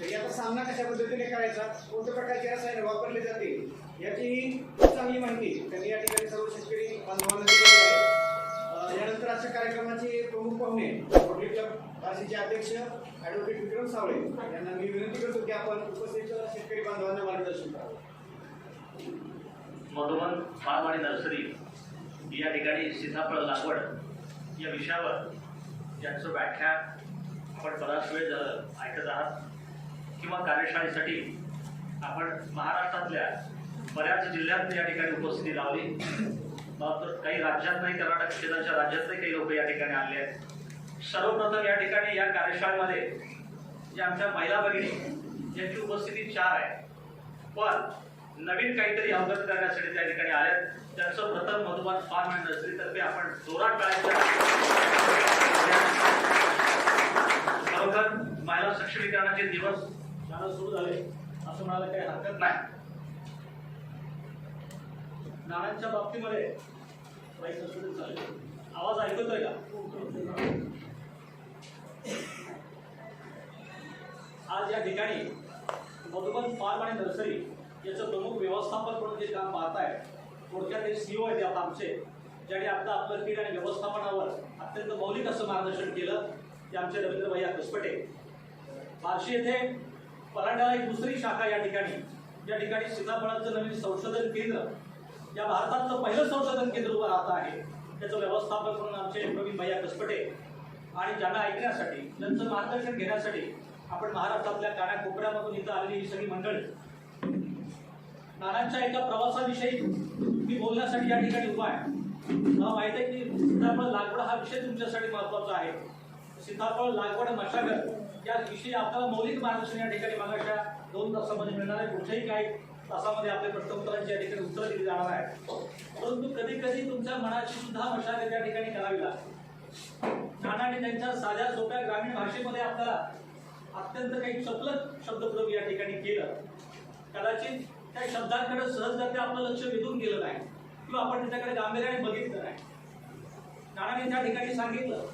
तर याचा सामना कशा पद्धतीने करायचा, कोणत्या प्रकारचे रसायने वापरले जाते याचीही चांगली माहिती त्यांनी या ठिकाणी सर्व शेतकरी बांधवांना दिलेली आहे. यानंतर आजच्या कार्यक्रमाचे प्रमुख पाहुणे रोटरी क्लब बार्शीचे अध्यक्ष ॲडव्होकेट विक्रम सावळे यांना मी विनंती करतो की आपण उपस्थित शेतकरी बांधवांना मार्गदर्शन करावं. मधुबन फार्म आणि नर्सरी या ठिकाणी सीताफळ लागवड या विषयावर ज्यांचं व्याख्यान आपण बराच वेळ झालं ऐकत आहात किंवा कार्यशाळेसाठी आपण महाराष्ट्रातल्या बऱ्याच जिल्ह्यात या ठिकाणी उपस्थिती लावली. तर काही राज्यात नाही, कर्नाटक शेजारच्या राज्यातले काही लोक या ठिकाणी आले आहेत. सर्वप्रथम या ठिकाणी या कार्यशाळेमध्ये जे आमच्या महिला भगिनी यांची उपस्थिती 4 आहे, पण नवीन काहीतरी अवगत करण्यासाठी त्या ठिकाणी आल्यात. त्यांचं प्रथम मधुबन फार्म अँड नर्सरी तर्फे आपण जोरात टाळ्यांच्या खरोखर महिला सक्षमीकरणाचे दिवस चालू सुरू झाले असं म्हणायला काही हरकत नाही. नाण्यांच्या बाबतीमध्ये चालेल. आवाज ऐकतोय का? आज या ठिकाणी मधुबन फार्म आणि नर्सरी याचं प्रमुख व्यवस्थापन म्हणून जे काम पाहताय, थोडक्यात एक CEO आहेत आता आमचे, ज्यांनी आता आपलं कीड आणि व्यवस्थापनावर अत्यंत मौलिक असं मार्गदर्शन केलं, ते आमचे रवींद्र भैया कसपटे. बार्शी येथे परांड्याला एक दुसरी शाखा या ठिकाणी, ज्या ठिकाणी सीताफळाचं नवीन संशोधन केंद्र, या भारतातलं पहिलं संशोधन केंद्र उभं राहत आहे, त्याचं व्यवस्थापक म्हणून आमचे प्रवीण भैया कसपटे. आणि ज्यांना ऐकण्यासाठी, त्यांचं मार्गदर्शन घेण्यासाठी आपण महाराष्ट्रातल्या कानाकोपऱ्यामधून इथं आलेली ही सगळी मंडळी. नानांच्या एका प्रवासाविषयी मी बोलण्यासाठी या ठिकाणी उभा आहे. मला माहिती आहे की सीताफळ लागवड हा विषय तुमच्यासाठी महत्त्वाचा आहे. सीताफळ लागवड मशागत या विषयी आपल्याला मौलिक मार्गदर्शन या ठिकाणी मागाच्या 2 तासामध्ये मिळणार आहे. कुठेही काही तासामध्ये आपल्या प्रश्नोत्तरांची या ठिकाणी उत्तरं दिली जाणार आहे. परंतु कधी कधी तुमच्या मनाची सुद्धा मशागत या ठिकाणी करावी लागते. नानांनी त्यांच्या साध्या सोप्या ग्रामीण भाषेमध्ये आपल्याला अत्यंत काही चपलक शब्दप्रयोग या ठिकाणी केलं. कदाचित त्या शब्दांकडे सहजगत्या आपलं लक्ष वेधून गेलं नाही किंवा आपण त्याच्याकडे गांभीर्याने बघितलं नाही. नानांनी त्या ठिकाणी सांगितलं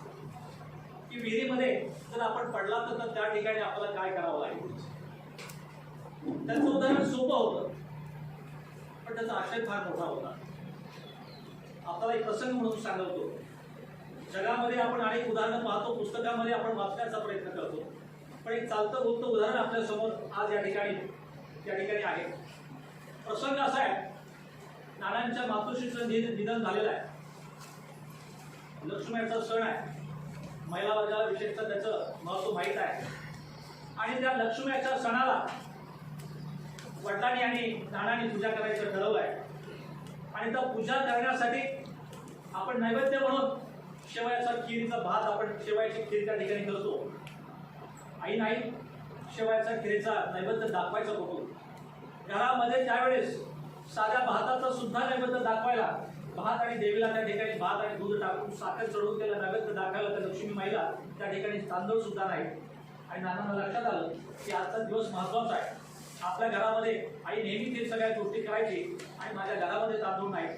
की विहिरीमध्ये जर आपण पडला तर त्या ठिकाणी आपल्याला काय करावं लागेल. त्यांचं उदाहरण सोपं होतं, पण त्याचा आशय फार मोठा होता. आपल्याला एक प्रसंग म्हणून सांगतो. जगामध्ये आपण अनेक उदाहरणं पाहतो, पुस्तकामध्ये आपण वाचण्याचा प्रयत्न करतो, पण एक चालतं बोलतं उदाहरण आपल्या समोर आज या ठिकाणी आहे. प्रसंग असा आहे, नानांच्या मातोश्रीचं निधन झालेलं आहे. लक्ष्मीचा सण आहे, महिला वर्गाला विशेषतः त्याचं महत्त्व माहीत आहे. आणि त्या लक्ष्मीच्या सणाला वडिलांनी आणि नानांनी पूजा करायचं ठरवलं आहे. आणि त्या पूजा करण्यासाठी आपण नैवेद्य म्हणून शेवयाचा खीरचा भात, आपण शेवयाची खीर त्या ठिकाणी करतो. आई नाही शेवयाचा खीरचा नैवेद्य दाखवायचा बघून घरामध्ये त्यावेळेस साध्या भाताचा सुद्धा नैवेद्य दाखवायला, भात आणि देवीला त्या ठिकाणी भात आणि दूध टाकून साखर चढवून त्याला नैवेद्य दाखवायला त्या लक्ष्मी माईला त्या ठिकाणी तांदूळ सुद्धा नाही. आणि नानांना लक्षात आलं की आजचा दिवस महत्त्वाचा आहे. आपल्या घरामध्ये आई नेहमी ते सगळ्या गोष्टी करायची आणि माझ्या घरामध्ये तांदूळ नाही,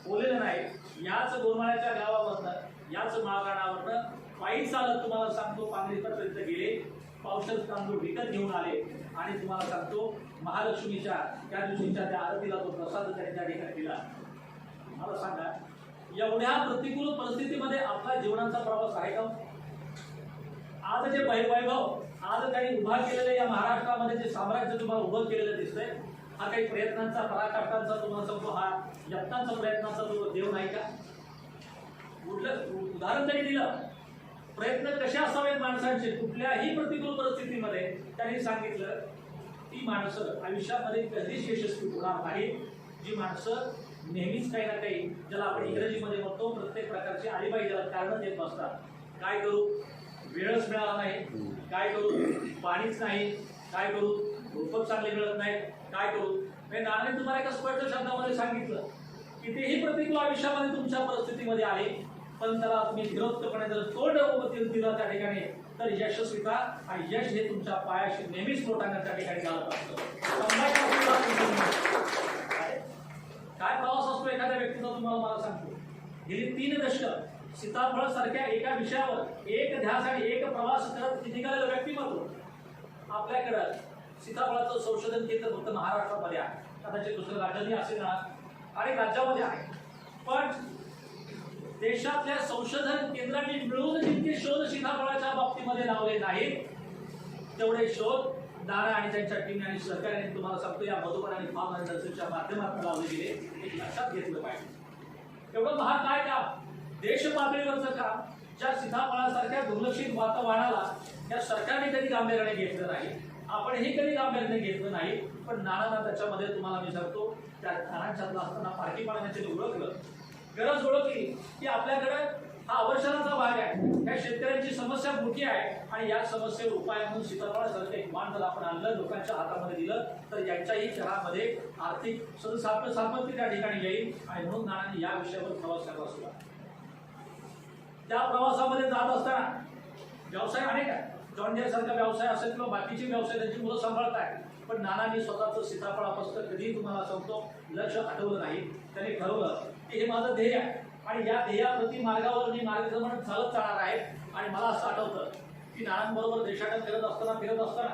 बोललेलं नाही. याच गोरमाळ्याच्या गावामधनं, याच माळरानावरनं पायी चालत तुम्हाला सांगतो पांगरीपर्यंत गेले, पावसाळ तांदूळ विकत घेऊन आले. आणि तुम्हाला सांगतो महालक्ष्मीच्या त्या दिवशीच्या त्या आरतीला तो प्रसाद त्यांनी त्या ठिकाणी दिला. मला सांगा, एवढ्या प्रतिकूल परिस्थितीमध्ये आपला जीवनाचा प्रवास आहे का? आज जे वैभव आज काही उभा केलेलं या महाराष्ट्रामध्ये जे साम्राज्य तुम्हाला उभं केलेलं दिसतंय, हा काही प्रयत्नांचा, पराकाष्ठांचा तुम्हाला सांगतो, हा यत्नांचा प्रयत्नाचा तो देव नाही का? उदाहरण तरी दिलं. प्रयत्न कसे असावेत माणसांचे कुठल्याही प्रतिकूल परिस्थितीमध्ये. त्यांनी सांगितलं ती माणसं आयुष्यामध्ये कधीच यशस्वी होणार नाही जी माणसं नेहमीच काही ना काही, ज्याला आपण इंग्रजीमध्ये म्हणतो प्रत्येक प्रकारची आलीबाई, ज्याला कारणं देत बसतात. काय करू, वेळच मिळाला नाही, काय करू, पाणीच नाही, काय करू, रूपच चांगले मिळत नाही, काय करू. नानाने तुम्हाला एका स्पष्ट शब्दामध्ये सांगितलं कितीही प्रतिकूल आयुष्यामध्ये तुमच्या परिस्थितीमध्ये आले, पण त्याला तुम्ही विरोधपणे जर तोंड दिलं त्या ठिकाणी तर यशस्वीता आणि यश हे तुमच्या पायाशी नेहमीच लोटांना त्या ठिकाणी घालत असतं. काय प्रवास असतो एखाद्या व्यक्तीचा तुम्हाला मला सांगतो. गेली 3 दशक सीताफळ सारख्या एका विषयावर एक ध्यास आणि एक प्रवास करत निघालेलं व्यक्तिमत्व आपल्याकडं सीताफळाचं संशोधन केंद्र फक्त महाराष्ट्रामध्ये आहे, कदाचित दुसरं राज्यातही असेल ना, अनेक राज्यामध्ये आहे. पण देशातल्या संशोधन केंद्रांनी मिळून जितके शोध सीताफळाच्या बाबतीमध्ये लावले नाहीत, तेवढे शोध नाना आणि त्यांच्या टीमने आणि सहकार्याने तुम्हाला सांगतो या मधुबन आणि फार्म अँड नर्सरीच्या माध्यमातून लावले गेले, हे लक्षात घेतलं पाहिजे. एवढं महाग काय काम, देश पातळीवरचं काम, ज्या सीताफळासारख्या दुर्लक्षित वातावरणाला या सरकारने कधी गांभीर्याने घेतलं नाही, आपणही कधी गांभीर्याने घेतलं नाही. पण नानांना त्याच्यामध्ये तुम्हाला मी सांगतो त्या नानांच्यातला असताना पारखी पाडण्याचे ओळखलं, गरज ओळखली की आपल्याकडे हा अवर्षणाचा भाग आहे, या शेतकऱ्यांची समस्या मोठी आहे आणि या समस्येवर उपाय म्हणून सीताफळासारखं एक वाण जर आपण आणलं, लोकांच्या हातामध्ये दिलं, तर यांच्याही घरामध्ये आर्थिक सामर्थ्य त्या ठिकाणी येईल. आणि म्हणून नानांनी या विषयावर प्रवास करावा सुद्धा. त्या प्रवासामध्ये जात असताना व्यवसाय अनेक आहे, जॉन डिअर सारखा व्यवसाय असेल किंवा बाकीचे व्यवसाय त्यांची मुलं सांभाळत आहे. पण नानांनी स्वतःचं सीताफळापासून कधीही तुम्हाला सांगतो लक्ष हटवलं नाही. त्यांनी ठरवलं की हे माझं ध्येय आहे आणि या ध्येयाप्रती मार्गावर मी मार्गक्रमण चालत जाणार आहे. आणि मला असं आठवतं की नानांबरोबर देशाटन फिरत असताना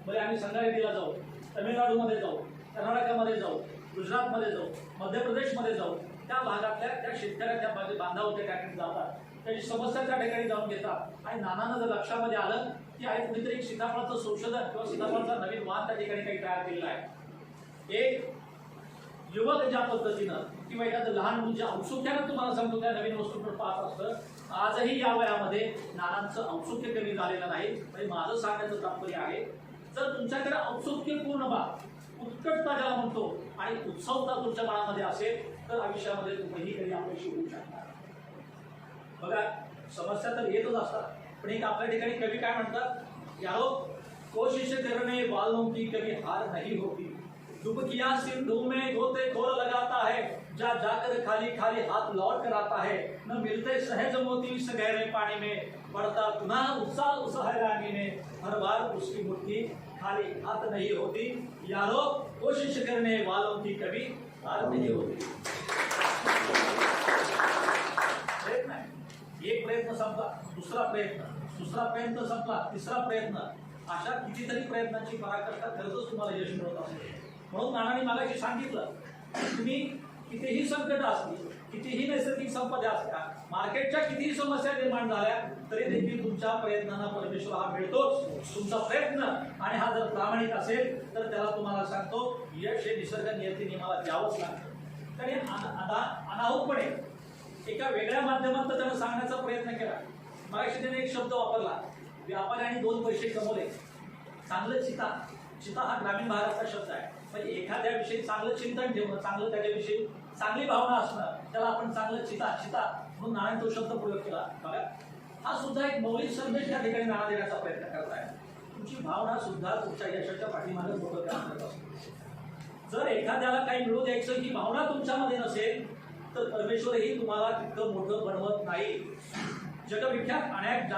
बरे आम्ही संगारेड्डीला जाऊ, तमिळनाडूमध्ये जाऊ, कर्नाटकामध्ये जाऊ, गुजरातमध्ये जाऊ, मध्य प्रदेशमध्ये जाऊ, त्या भागातल्या त्या शेतकऱ्याच्या बांधावर त्या ठिकाणी जातात, त्याची समस्या त्या ठिकाणी जाऊन घेतात. आणि नानांना जर लक्षामध्ये आलं की आहे कुणीतरी एक सीताफळाचं संशोधन किंवा सीताफळाचा नवीन वाण त्या ठिकाणी काही तयार केलेला आहे, एक युवक ज्या पद्धतीनं किंवा एखादं लहान मुलं ज्या औत्सुक्यानं तुम्हाला सांगतो त्या नवीन वस्तूकडे पाहत असतं, आजही या वयामध्ये नानांचं औत्सुक्य कमी झालेलं नाही. म्हणजे माझं सांगण्याचं तात्पर्य आहे, जर तुमच्याकडे औत्सुक्यपूर्ण बाब, उत्कटता ज्याला म्हणतो आणि उत्सवता तुमच्या मनामध्ये असेल तर आयुष्यामध्ये तुम्ही कधी अपयशी होऊ शकता. बघा समस्या तर येतच असतात, पण एक आपल्या ठिकाणी कवी काय म्हणतात, यारो कोशिश करने वालों की कभी हार नहीं होती, डुबकियां सिंधु में गोते खोल लगाता है, जा जाकर खाली खाली हाथ लौट कर आता है, न मिलते सहज मोती इस गहरे पानी में, पड़ता पुनः उत्साह उस हैरानी में, हर बार उसकी मुट्ठी खाली हाथ नहीं होती, यारो कोशिश करने वालों की कभी हार नहीं होती. प्रयत्न आहे, एक प्रयत्न संपला, दुसरा प्रयत्न संपला, तिसरा प्रयत्न, अशा कितीतरी प्रयत्नांची पराकाष्ठा करतच तुम्हाला यश मिळत असेल. म्हणून नानांनी मागाशी सांगितलं, तुम्ही कितीही संकट असली, कितीही नैसर्गिक संपदा असल्या, मार्केटच्या कितीही समस्या निर्माण झाल्या, तरी देखील तुमच्या प्रयत्नांना परमेश्वर हा मिळतोच. तुमचा प्रयत्न आणि हा जर प्रामाणिक असेल तर त्याला तुम्हाला सांगतो यश हे निसर्ग नियती नियमाला द्यावंच लागतं. त्याने अनाहूतपणे एका वेगळ्या माध्यमातून त्यानं सांगण्याचा प्रयत्न केला. मागाशी त्याने एक शब्द वापरला, व्यापाऱ्याने 2 पैसे कमवले, चांगलं चिता हा ग्रामीण भागातला शब्द आहे. म्हणजे एखाद्याविषयी चांगलं चिंतन ठेवणं, चांगलं त्याच्याविषयी चांगली भावना असणं, त्याला आपण चांगलं चिता म्हणून नानाने तो शब्द प्रयोग केला. बघा हा सुद्धा एक मौलिक संदेश त्या ठिकाणी नाना देण्याचा प्रयत्न करत आहे. तुमची भावना सुद्धा तुमच्या यशाच्या पाठीमागे मोठं काम करत असते. जर एखाद्याला काही मिळू द्यायचं ही भावना तुमच्यामध्ये नसेल तर परमेश्वरही तुम्हाला तितकं मोठं बनवत नाही. जगविख्यात अनेक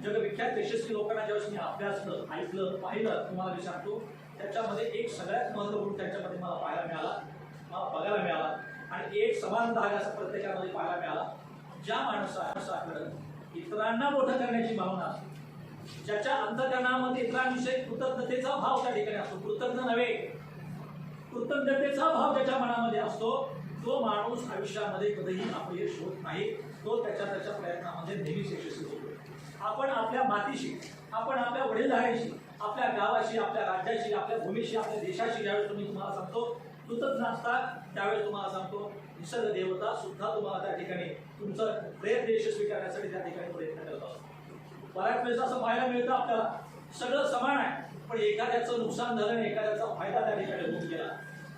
जगविख्यात यशस्वी लोकांना ज्यावेळेस मी अभ्यासलं, ऐकलं, पाहिलं, तुम्हाला मी सांगतो त्याच्यामध्ये एक सगळ्यात महत्त्वपूर्ण त्याच्यामध्ये मला बघायला मिळाला आणि एक समान धाग असा प्रत्येकामध्ये पाहायला मिळाला. ज्या माणसाकडे इतरांना मोठं करण्याची भावना असते, ज्याच्या अंतःकरणामध्ये इतरांविषयी कृतज्ञतेचा भाव त्या ठिकाणी असतो, कृतज्ञ नव्हे कृतज्ञतेचा भाव ज्याच्या मनामध्ये असतो, तो माणूस आयुष्यामध्ये कधीही अपयश होत नाही. तो त्याच्या प्रयत्नामध्ये नेहमीच यशस्वी होतो. आपण आपल्या मातीशी, आपण आपल्या वडीलधाऱ्याशी, आपल्या गावाशी, आपल्या राज्याशी, आपल्या भूमीशी, आपल्या देशाशी ज्यावेळेस तुम्हाला सांगतो कृतज्ञ असतात, त्यावेळेस तुम्हाला सांगतो निसर्ग देवता सुद्धा तुम्हाला त्या ठिकाणी तुमचं प्रयत्न यशस्वी करण्यासाठी त्या ठिकाणी प्रयत्न करत असतो. बऱ्याच वेळेस असं पाहायला मिळतं आपल्याला सगळं समान आहे, पण एखाद्याचं नुकसान झालं आणि एखाद्याचा फायदा त्या ठिकाणी होऊन गेला.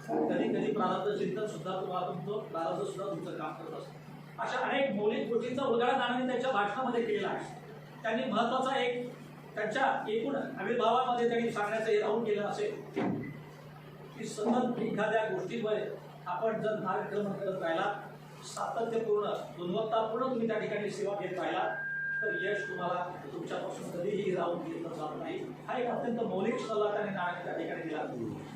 कधी प्रारब्ध चिंतन सुद्धा तुम्हाला प्रारब्ध सुद्धा तुमचं काम करत असतं. अशा अनेक मौलिक गोष्टींचा उलगडा नानांनी त्यांच्या भाषणामध्ये केलेला आहे. त्यांनी महत्वाचा एक त्यांच्या एकूण आविर्भावामध्ये त्यांनी सांगण्याचं हे राहून गेलं असेल की सतत एखाद्या गोष्टीवर आपण जर मार्गक्रमण करत राहिला, सातत्यपूर्ण गुणवत्तापूर्ण तुम्ही त्या ठिकाणी सेवा घेत राहिला तर यश तुम्हाला तुमच्यापासून कधीही राहून घेतलं जात नाही. हा एक अत्यंत मौलिक सल्ला त्याने नानांनी त्या ठिकाणी दिला.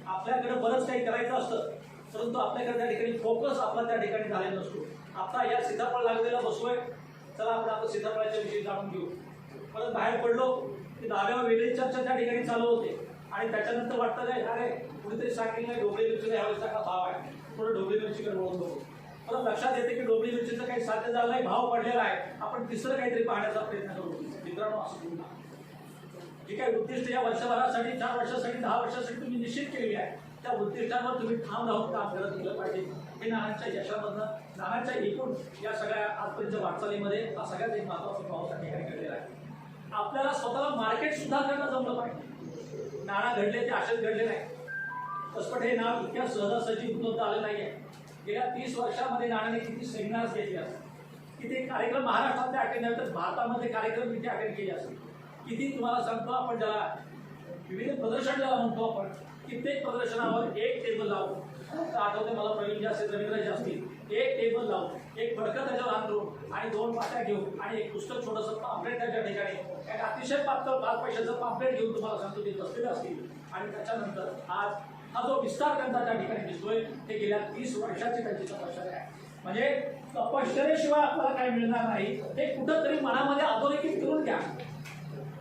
आपल्याकडे बरंच काही करायचं असतं, परंतु आपल्याकडे त्या ठिकाणी फोकस आपला त्या ठिकाणी झालेला नसतो. आता या सीताफळ लागलेला बसलोय, चला आपण आता सीताफळाच्या विषयी जाणून घेऊ. परत बाहेर पडलो की धाब्यावर वेगळी चर्चा त्या ठिकाणी चालू होते आणि त्याच्यानंतर वाटतं काय अरे कुणीतरी सांगितलं ढोबळी मिरचीचा यावेळेस चांगला भाव आहे, थोडं ढोबळी मिरचीकडे वळून बघू. परत लक्षात येते की ढोबळी मिरचीचं काही साध्य झालं नाही, भाव पडलेला आहे, आपण तिसरं काहीतरी पाहण्याचा प्रयत्न करू. मित्रांनो, असं करू नका. जी काही उद्दिष्ट या वर्षभरासाठी, 4 वर्षासाठी, 10 वर्षासाठी तुम्ही निश्चित केलेली आहे, त्या उद्दिष्टांवर तुम्ही ठाम राहून काम करत गेलं पाहिजे. हे नानांच्या यशामधनं, नानांच्या एकूण या सगळ्या आजपर्यंत वाटचालीमध्ये हा सगळ्यात एक महत्त्वाचा पाऊस त्या ठिकाणी घडलेला आहे. आपल्याला स्वतःला मार्केट सुद्धा करणं जमलं पाहिजे. नाना घडले ते असेच घडले नाही. कसपट हे नाव इतक्या सहजासहजी उपलब्ध आलं नाही आहे. गेल्या 30 वर्षामध्ये नानाने किती सेमिनार्स घेतले असतील, किती कार्यक्रम महाराष्ट्रातले अटेंड झाले, तर भारतामध्ये कार्यक्रम इथे अटेंड केले असतील. किती तुम्हाला सांगतो आपण ज्याला विविध प्रदर्शन ज्याला म्हणतो आपण, कित्येक प्रदर्शनावर एक टेबल लावून, आठवते मला प्रवीण असतील, रवींद्रजी असतील, एक टेबल लावून एक फडकं त्याच्यावर आणून आणि 2 पाट्या घेऊन आणि एक पुस्तक छोटंसं पाम्पलेट त्याच्या ठिकाणी एक अतिशय पातळ 5 पैशाचं पाम्पलेट घेऊन तुम्हाला सांगतो ते बसलेले असतील. आणि त्याच्यानंतर आज हा जो विस्तार त्यांचा त्या ठिकाणी दिसतोय ते गेल्या 30 वर्षाची त्यांची तपश्चर्या आहे. म्हणजे तपश्चर्याशिवाय आपल्याला काय मिळणार नाही हे कुठंतरी मनामध्ये अधोरेखित करून घ्या.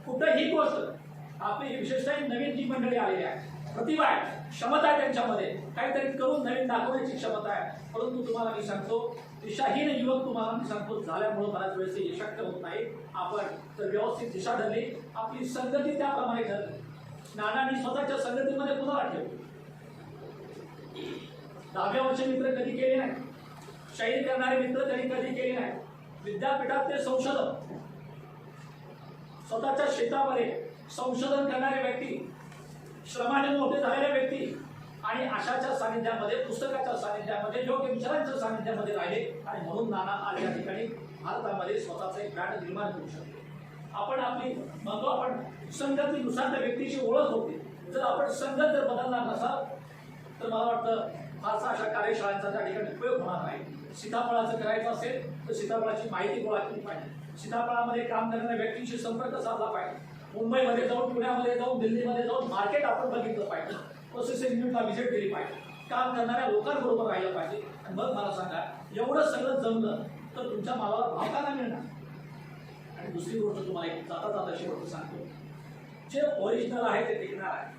कुठं ही गोष्ट आपली विशेषतः नवीन जी मंडळी आलेली आहे, प्रतिभा आहे, क्षमता आहे, त्यांच्यामध्ये काहीतरी करून नवीन दाखवण्याची क्षमता आहे. परंतु तुम्हाला मी सांगतो, दिशाहीन युवक तुम्हाला मी सांगतो झाल्यामुळे बऱ्याच वेळेस हे शक्य होत नाही. आपण जर व्यवस्थित दिशा धरली, आपली संगती त्याप्रमाणे ठरली. नानांनी स्वतःच्या संगतीमध्ये पुन्हा ठेवली. 10व्या वर्ष मित्र कधी केले नाही, शाहीर करणारे मित्र त्यांनी कधी केले नाही. विद्यापीठात ते संशोधक, स्वतःच्या शेतामध्ये संशोधन करणारे व्यक्ती, श्रमाने मोठे झालेले व्यक्ती आणि अशाच्या सानिध्यामध्ये, पुस्तकाच्या सानिध्यामध्ये, योग्य विचारांच्या सानिध्यामध्ये राहिले. आणि म्हणून नाना आज या ठिकाणी भारतामध्ये स्वतःचा एक ब्रँड निर्माण करू शकतो. आपण आपली म्हणतो आपण संगतीनुसार त्या व्यक्तीची ओळख होते. जर आपण संगत जर बदलणार नसाल तर मला वाटतं फारसा अशा कार्यशाळांचा त्या ठिकाणी उपयोग होणार नाही. सीताफळाचं करायचं असेल तर सीताफळाची माहिती गोळा केली पाहिजे. सीताफळामध्ये काम करणाऱ्या व्यक्तींशी संपर्क साधला पाहिजे. मुंबईमध्ये जाऊन, पुण्यामध्ये जाऊन, दिल्लीमध्ये जाऊन मार्केट आपण बघितलं पाहिजे. प्रोसेसिंग युनिटला व्हिजिट केली पाहिजे. काम करणाऱ्या लोकांबरोबर राहिलं पाहिजे. आणि मग मला सांगा, एवढं सगळं जमलं तर तुमच्या मालाला भाव का नाही मिळणार? आणि दुसरी गोष्ट तुम्हाला एक जाता जाता शेवट सांगतो, जे ओरिजिनल आहे ते टिकणार आहे.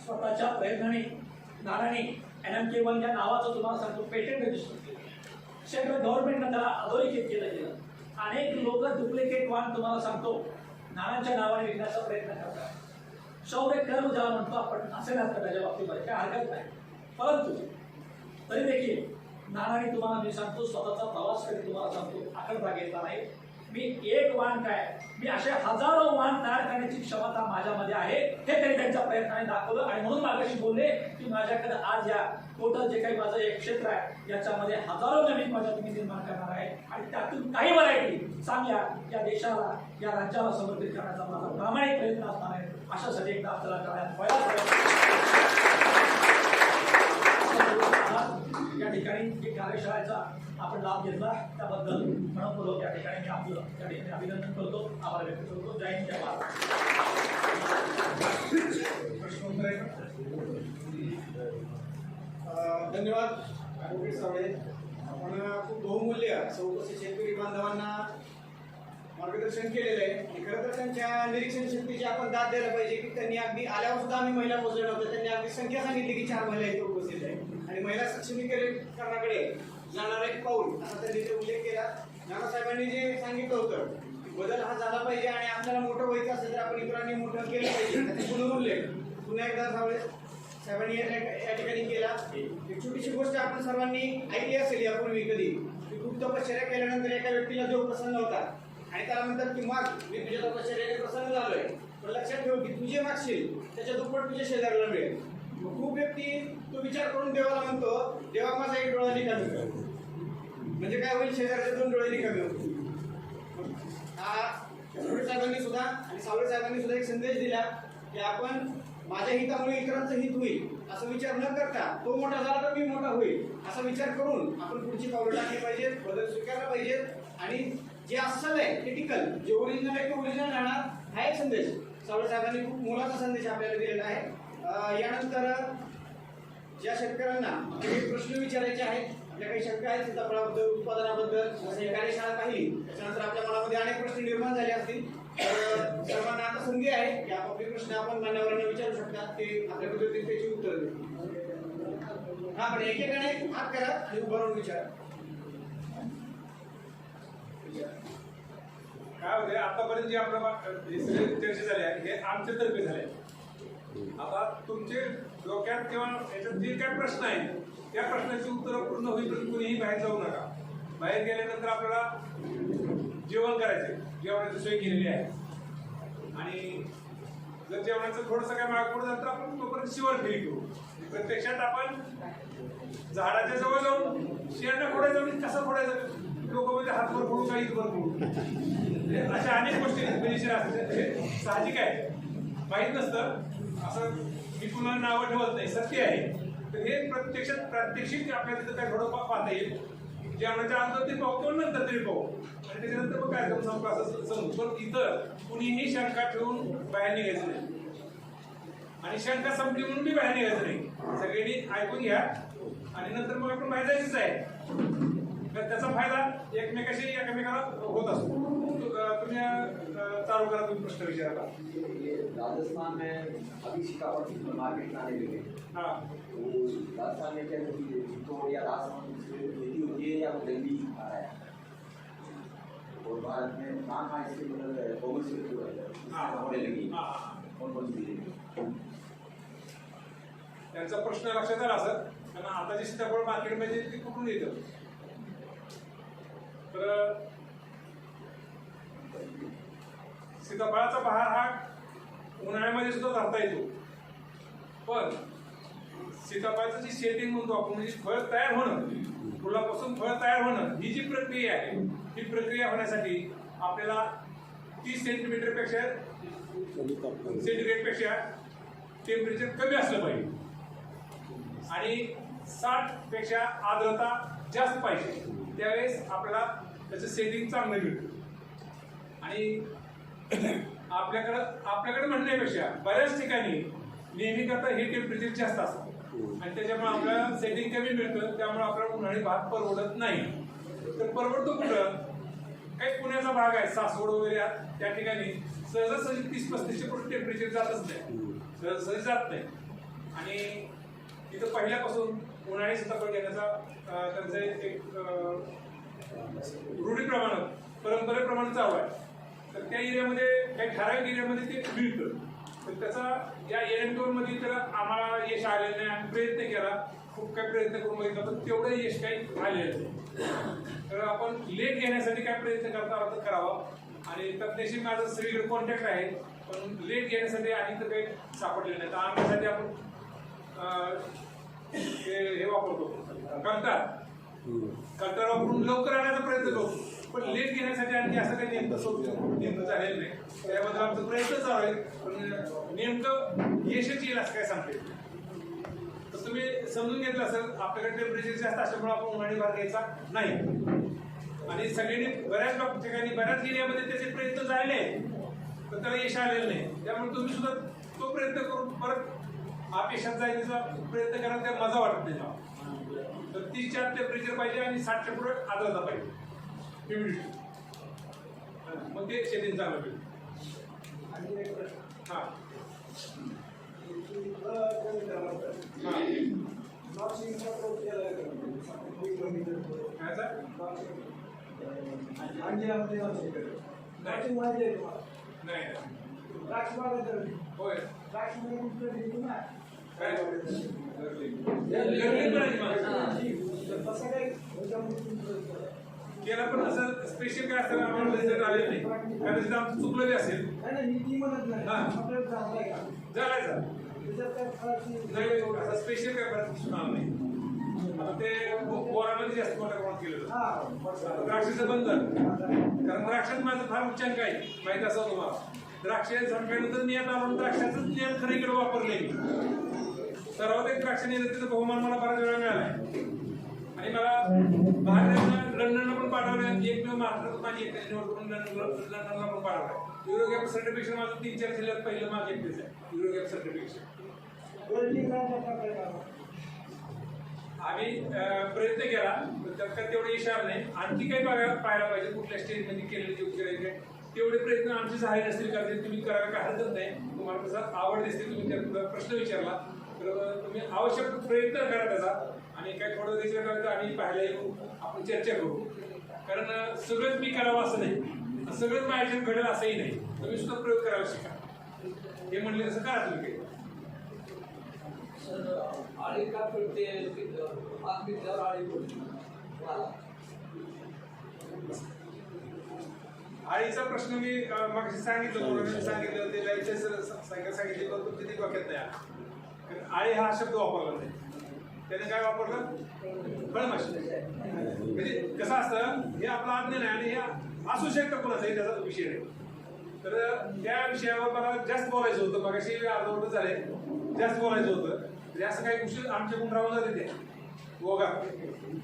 स्वतःच्या प्रयत्नाने नानांनी NMK1 या नावाचं तुम्हाला सांगतो पेटंट रजिस्टर केलं. सेंट्रल गव्हर्नमेंटनं त्याला अधोरेखित केलं गेलं. अनेक लोक डुप्लिकेट वाहन तुम्हाला सांगतो नानांच्या नावाने विकण्याचा प्रयत्न करतात. शौर्य कर्म ज्याला म्हणतो आपण, असेल असतं त्याच्या बाबतीमध्ये काय हरकत नाही. परंतु तरी देखील नानांनी तुम्हाला मी सांगतो स्वतःचा प्रवास कधी तुम्हाला सांगतो आकडा घेतला नाही. मी एक वाहन काय, मी असे हजारो वाहन तयार करण्याची क्षमता माझ्यामध्ये आहे हे त्यांनी त्यांच्या प्रयत्नाने दाखवलं. आणि म्हणून मागाशी बोलले की माझ्याकडे आज या टोटल जे काही माझं एक क्षेत्र आहे याच्यामध्ये हजारो नवीन माझ्या तुम्ही निर्माण करणार आहे. आणि त्यातून काही व्हरायटी चांगल्या या देशाला, या राज्याला समर्पित करण्याचा माझा प्रामाणिक प्रयत्न असणार आहे. अशासाठी एकदा आपल्याला या ठिकाणी एक कार्यशाळेचा आपण लाभ घेतला त्याबद्दल मनपूर्वक या ठिकाणी मी आपलं त्या ठिकाणी अभिनंदन करतो, आभार व्यक्त करतो. जय हिंद, जय भारत. धन्यवाद ॲडव्होकेट सावळे. आपण खूप बहुमूल्य चौकशी शेतकरी बांधवांना मार्गदर्शन केलेलं आहे. आणि खरं तर त्यांच्या निरीक्षण शक्तीची आपण दाद द्यायला पाहिजे की त्यांनी अगदी आल्यावर सुद्धा आम्ही महिला पोहोचलेलो होतो. त्यांनी अगदी संख्या सांगितली की 4 महिला इथे उपस्थित आहे. आणि महिला सक्षमीकरणाकडे जाणारा एक पाऊल असा त्यांनी ते उल्लेख केला. नानासाहेबांनी जे सांगितलं होतं की बदल हा झाला पाहिजे आणि आपल्याला मोठं व्हायचं असेल तर आपण इतरांनी मोठं केलं पाहिजे. त्याचे पुनरुल्लेख पुन्हा एकदा साहेबांनी या ठिकाणी केला. एक छोटीशी गोष्ट आपण सर्वांनी ऐकली असेल यापूर्वी कधी, की खूप तपश्चर्या केल्यानंतर एका व्यक्तीला देव प्रसन्न होता आणि त्याला म्हणतात की माग, मी तुझ्या तपश्चर्याने प्रसन्न झालोय, पण लक्षात ठेव की तू जे मागशील त्याच्या दुप्पट तुझ्या शेजाऱ्याला मिळेल. खूप व्यक्ती तो विचार करून देवाला म्हणतो, देवा माझा एक डोळा रिकामी कर. म्हणजे काय होईल, शेजारचे 2 डोळे रिकामी होतील. हा साहेबांनी सुद्धा आणि सावळे साहेबांनी सुद्धा एक संदेश दिला की आपण माझ्या हितामुळे इतरांचं हित होईल असं विचार न करता, तो मोठा झाला तर मी मोठा होईल असा विचार करून आपण पुढची पावलं टाकली पाहिजेत, बदल स्वीकारला पाहिजेत. आणि जे अस्सल आहे ते टिकल, जे ओरिजिनल आहे ते ओरिजिनल राहणार, हा एक संदेश सावळे साहेबांनी खूप मोलाचा संदेश आपल्याला दिलेला आहे. यानंतर ज्या शेतकऱ्यांना काही प्रश्न विचारायचे आहेत आपल्या काही शंका आहेत सीताफळाबद्दल, उत्पादनाबद्दल, जसं ही कार्यशाळा पाहिली त्याच्यानंतर आपल्या मनामध्ये अनेक प्रश्न निर्माण झाले असतील. तर सर्वांना आता संधी आहे की आपापले प्रश्न आपण मान्यवरांना विचारू शकता, ते आपल्या पद्धतीने त्याची उत्तर देतील. हा, पण एकेकाने हात करा आणि उभं राहून विचारा. काय होते आतापर्यंत जे आपल्या चर्चा झाली आहे हे आमच्यातर्फे झाले. आता तुमचे डोक्यात किंवा याच्यात जे काही प्रश्न आहेत त्या प्रश्नाची उत्तरं पूर्ण होईपर्यंत कुणीही बाहेर जाऊ नका. बाहेर गेल्यानंतर आपल्याला जेवण करायचे, जेवणाची सोय केलेली आहे. आणि जर जेवणाचं थोडंसं काय माग पुढे झालं तर आपण तोपर्यंत शिवर फेरी करू. प्रत्यक्षात आपण झाडाच्या जवळ जाऊन शेरण्या फोडायचं आणि कसं फोडायचं लोक म्हणजे हातभर फोडू काही इथभर फोडू अशा अनेक गोष्टी बेनिफिशियल असतात. हे साहजिक आहे, माहीत नसतं असं मी कुणाला नावं ठेवत नाही, सत्य आहे. तर हे प्रत्यक्षात प्रात्यक्षिक आपल्याला तिथं काय थोडं पाहता येईल. जेवणाच्या अगोदर ते पाहू किंवा नंतर तरी पाहू आणि त्याच्यानंतर मग कार्यक्रम संपला असं समजू. पण इथं कुणीही शंका ठेवून बाहेर निघायचं नाही आणि शंका संपली म्हणून मी बाहेर निघायचं नाही. सगळ्यांनी ऐकून घ्या आणि नंतर मग आपण बाहेर जायचंच आहे. तर त्याचा फायदा एकमेकाला होत असतो. तुम्ही चालू करा, तुम्ही प्रश्न विचारायला. राजस्थान में अभी सीताफल मार्केट में आने लगे। हाँ, तो राजस्थान में क्या तो या राजस्थान में खेती होती है या वो जल्दी आ रहा है और भारत में कहाँ इसके मतलब कॉमर्शियल होने लगी कौन कौन सी त्यांचा प्रश्न लक्षात आला सर. कारण आता जे सीताफळ मार्केटमध्ये ते कुठून येतं तर सीताफळाचा बहार हा उन्हाळ्यामध्ये सुद्धा धरता येतो. पण सीताफळाचं जी सेटिंग म्हणतो आपण म्हणजे फळ तयार होणं, फुलापासून फळ तयार होणं ही जी प्रक्रिया आहे ही प्रक्रिया होण्यासाठी आपल्याला 30 सेंटीग्रेडपेक्षा टेम्परेचर कमी असलं पाहिजे आणि 60 पेक्षा आर्द्रता जास्त पाहिजे. त्यावेळेस आपल्याला त्याचं सेटिंग चांगलं मिळतं. आणि आपल्याकडे म्हणण्यापेक्षा बऱ्याच ठिकाणी नेहमी करता हे टेम्परेचर जास्त असतं आणि त्याच्यामुळे आपल्याला सेटिंग कमी मिळतं. त्यामुळे आपल्याला उन्हाळी भाग परवडत नाही. तर परवडतो कुठं? काही पुण्याचा भाग आहे, सासवड वगैरे, त्या ठिकाणी सहजासहजी 30-35 पुढे टेम्परेचर जातच नाही, सहजासहजी जात नाही. आणि तिथं पहिल्यापासून उन्हाळी सीताफळ घेण्याचा त्यांचं एक रूढीप्रमाणे परंपरेप्रमाणे चालू आहे. तर त्या एरियामध्ये काही ठराविक एरियामध्ये ते मिळतं. तर त्याचा या एरियामध्ये तर आम्हाला यश आलेलं नाही. आम्ही प्रयत्न केला, खूप काही प्रयत्न करून बघितला पण तेवढं यश काही आलेलं नाही. तर आपण लेट घेण्यासाठी काय प्रयत्न करता आला तर करावा. आणि तज्ञाशी माझं सगळीकडे कॉन्टॅक्ट आहे, पण लेट घेण्यासाठी आणि तर काही सापडले नाही. तर आम्हाला आपण हे वापरतो कंटार वापरून लवकर आणण्याचा प्रयत्न करतो. पण लेट घेण्यासाठी आणखी असं काही नेमकं झालेलं नाही. त्याबद्दल आमचा प्रयत्न चालू आहे, पण नेमकं यशच येईल असं काय सांगते. तर तुम्ही समजून घेतलं असेल आपल्याकडे टेम्परेचर जास्त असल्यामुळे आपण उन्हाळी भाग घ्यायचा नाही. आणि सगळ्यांनी बऱ्याच ठिकाणी बऱ्याच एरियामध्ये त्याचे प्रयत्न झाले तर त्याला यश आलेलं नाही. त्यामुळे तुम्ही सुद्धा तो प्रयत्न करून परत अपेक्षात जायचा प्रयत्न करा, त्या मजा वाटत नाही. तर 30-40 टेम्परेचर पाहिजे आणि 60च्या पुढे आर्द्रता पाहिजे, ह्युमिडिटी. मग ते शेतीन चांगलं पाहिजे. आणि एक प्रश्न, हां नाही द्राक्ष बागायचं होय द्राक्ष काय तसं काही केला पण असं स्पेशल काय असतं आम्हाला रिझल्ट आलेलं नाही. कारण तिथं आमचं चुकलं असेल नाही मी म्हणत नाही आपल्याला चांगलं आहे जगायचा त्याच्यात काय फरक नाही. असं स्पेशल काय फरक सुनावं नाही. आता ते बोरामध्ये जास्त मोठ्या प्रमाणात केलं. द्राक्षाचं बंद झालं कारण द्राक्षात माझं फार उच्चांक आहे, माहिती असं तुम्हाला. द्राक्ष संपल्यानंतर नियत आणून द्राक्षाचं नियत खरीकडे वापरले मी. सर्वाधिक द्राक्ष निर्यातीचा बहुमान मला बऱ्याच वेळा मिळाला आणि मला बाहेर लंडनला पण पाठवलं. एकमेव महाराष्ट्रात माझी एकट्याची निवड करून लंडनला पण पाठवलं. युरोगॅप सर्टिफिकेशन माझं 3-4 जिल्ह्यात पहिलं माझं एकटेच आहे युरोगॅप सर्टिफिकेशन. आम्ही प्रयत्न केला पण त्यात काय तेवढं यश आलं नाही. आणखी काही पाहायला पाहिजे कुठल्या स्टेजमध्ये केलेले जे उपचार आहेत काय तेवढे प्रयत्न आमचे झाले नसतील कारण तुम्ही करायला काय हरकत नाही. तुम्हाला कसं आवड दिसते तुम्ही त्यात प्रश्न विचारला तर तुम्ही आवश्यक प्रयत्न करा त्याचा आणि काय थोडं रिसर्च करायचं आम्ही पाहायला येऊ आपण चर्चा करू. कारण सगळंच मी करावं असं नाही सगळंच माझ्याच्यात घडेल असंही नाही. तुम्ही सुद्धा प्रयोग करायला शिका हे म्हणले असं करा तुम्ही काही. आळी का पडते आग पिकल्यावर आळी पडते आळीचा प्रश्न मी मागशी सांगितलं ते लायसन्स सांगितले पण तुमच्या ते डोक्यात नाही आलं. कारण आळी हा शब्द वापरला नाही त्याने काय वापरलं फळमाशी. म्हणजे कसं असतं हे आपलं अज्ञान आहे आणि हे असू शकतं कोणाचाही त्याचा विषय नाही. तर त्या विषयावर मला जास्त बोलायचं होतं मागाशी अर्धवट झाले जास्त बोलायचं होतं तरी असं काही गोष्टी आमच्या गुण राहून जाते त्या वोगा.